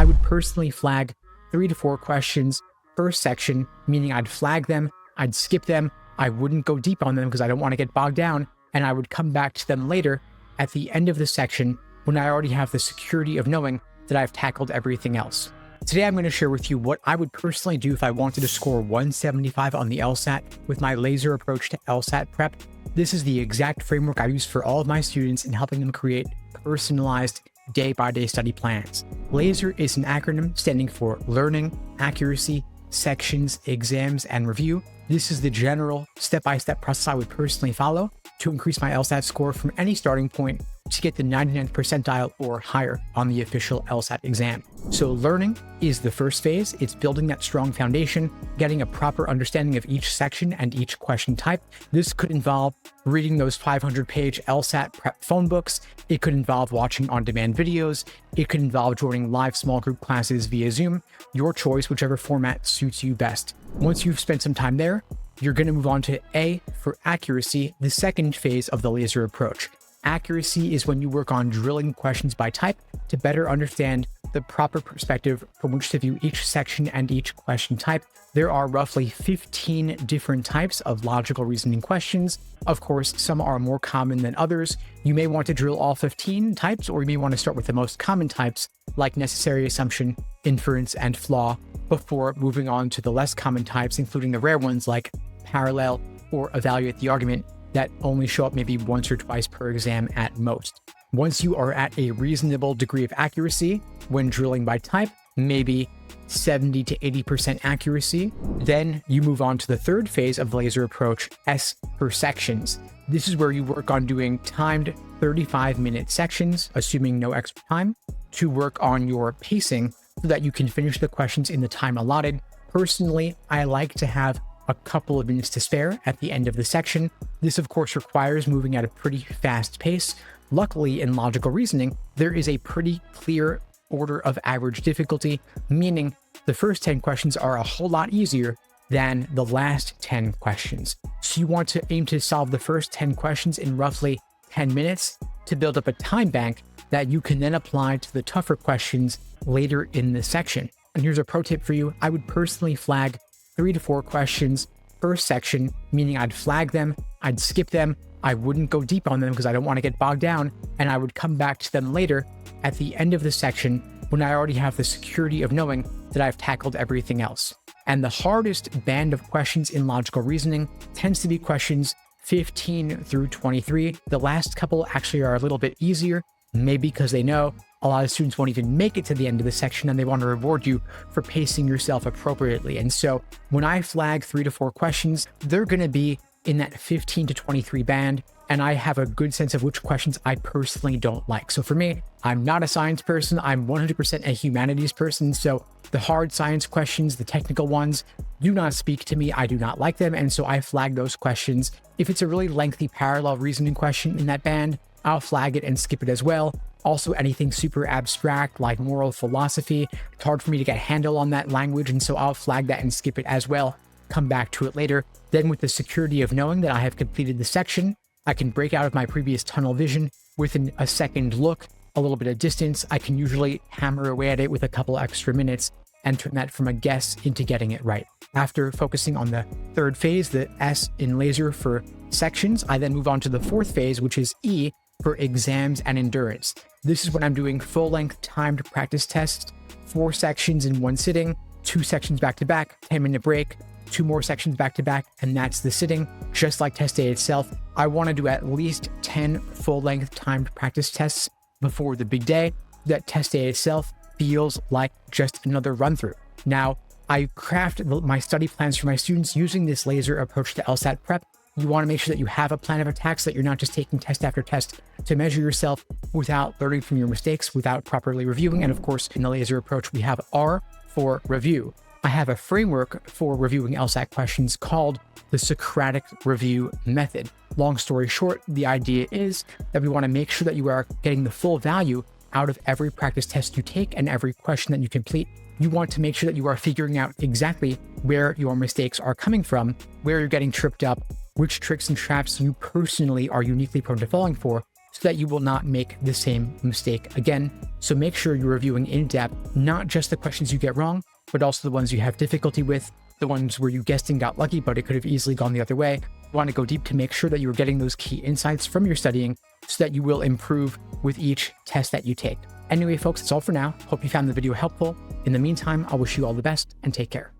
I would personally flag 3 to 4 questions per section, meaning I'd flag them, I'd skip them, I wouldn't go deep on them because I don't want to get bogged down, and I would come back to them later at the end of the section when I already have the security of knowing that I've tackled everything else. Today, I'm going to share with you what I would personally do if I wanted to score 175 on the LSAT with my laser approach to LSAT prep. This is the exact framework I use for all of my students in helping them create personalized day-by-day study plans. LASER is an acronym standing for Learning, Accuracy, Sections, Exams, and Review. This is the general step-by-step process I would personally follow to increase my LSAT score from any starting point to get the 99th percentile or higher on the official LSAT exam. So learning is the first phase. It's building that strong foundation, getting a proper understanding of each section and each question type. This could involve reading those 500-page LSAT prep phone books. It could involve watching on-demand videos. It could involve joining live small group classes via Zoom. Your choice, whichever format suits you best. Once you've spent some time there, you're going to move on to A for accuracy, the second phase of the laser approach. Accuracy is when you work on drilling questions by type to better understand the proper perspective from which to view each section and each question type. There are roughly 15 different types of logical reasoning questions. Of course, some are more common than others. You may want to drill all 15 types, or you may want to start with the most common types like necessary assumption, inference, and flaw before moving on to the less common types, including the rare ones like parallel or evaluate the argument that only show up maybe once or twice per exam at most. Once you are at a reasonable degree of accuracy when drilling by type, maybe 70 to 80% accuracy, then you move on to the third phase of the laser approach, S for sections. This is where you work on doing timed 35-minute sections, assuming no extra time, to work on your pacing so that you can finish the questions in the time allotted. Personally, I like to have a couple of minutes to spare at the end of the section. This, of course, requires moving at a pretty fast pace. Luckily, in logical reasoning, there is a pretty clear order of average difficulty, meaning the first 10 questions are a whole lot easier than the last 10 questions. So you want to aim to solve the first 10 questions in roughly 10 minutes to build up a time bank that you can then apply to the tougher questions later in the section. And here's a pro tip for you. I would personally flag 3 to 4 questions per section, meaning I'd flag them, I'd skip them, I wouldn't go deep on them because I don't want to get bogged down, and I would come back to them later at the end of the section when I already have the security of knowing that I've tackled everything else. And the hardest band of questions in logical reasoning tends to be questions 15 through 23. The last couple actually are a little bit easier, maybe because they know a lot of students won't even make it to the end of the section and they want to reward you for pacing yourself appropriately. And so when I flag 3 to 4 questions, they're going to be in that 15 to 23 band, and I have a good sense of which questions I personally don't like. So for me, I'm not a science person, I'm 100% a humanities person, so the hard science questions, the technical ones, do not speak to me, I do not like them, and so I flag those questions. If it's a really lengthy parallel reasoning question in that band, I'll flag it and skip it as well. Also, anything super abstract like moral philosophy, it's hard for me to get a handle on that language, and so I'll flag that and skip it as well. Come back to it later. Then with the security of knowing that I have completed the section, I can break out of my previous tunnel vision within a second look, a little bit of distance. I can usually hammer away at it with a couple extra minutes and turn that from a guess into getting it right. After focusing on the third phase, the S in laser for sections, I then move on to the fourth phase, which is E for exams and endurance. This is when I'm doing full-length timed practice tests, 4 sections in one sitting, 2 sections back-to-back, 10-minute break, 2 more sections back-to-back, and that's the sitting. Just like test day itself, I want to do at least 10 full-length timed practice tests before the big day. That test day itself feels like just another run-through. Now, I craft my study plans for my students using this laser approach to LSAT prep. You want to make sure that you have a plan of attack so that you're not just taking test after test to measure yourself without learning from your mistakes, without properly reviewing. And of course, in the laser approach, we have R for review. I have a framework for reviewing LSAT questions called the Socratic review method. Long story short, the idea is that we want to make sure that you are getting the full value out of every practice test you take and every question that you complete. You want to make sure that you are figuring out exactly where your mistakes are coming from, where you're getting tripped up, which tricks and traps you personally are uniquely prone to falling for, so that you will not make the same mistake again. So make sure you're reviewing in depth, not just the questions you get wrong, but also the ones you have difficulty with, the ones where you guessed and got lucky, but it could have easily gone the other way. You want to go deep to make sure that you're getting those key insights from your studying so that you will improve with each test that you take. Anyway, folks, that's all for now. Hope you found the video helpful. In the meantime, I'll wish you all the best and take care.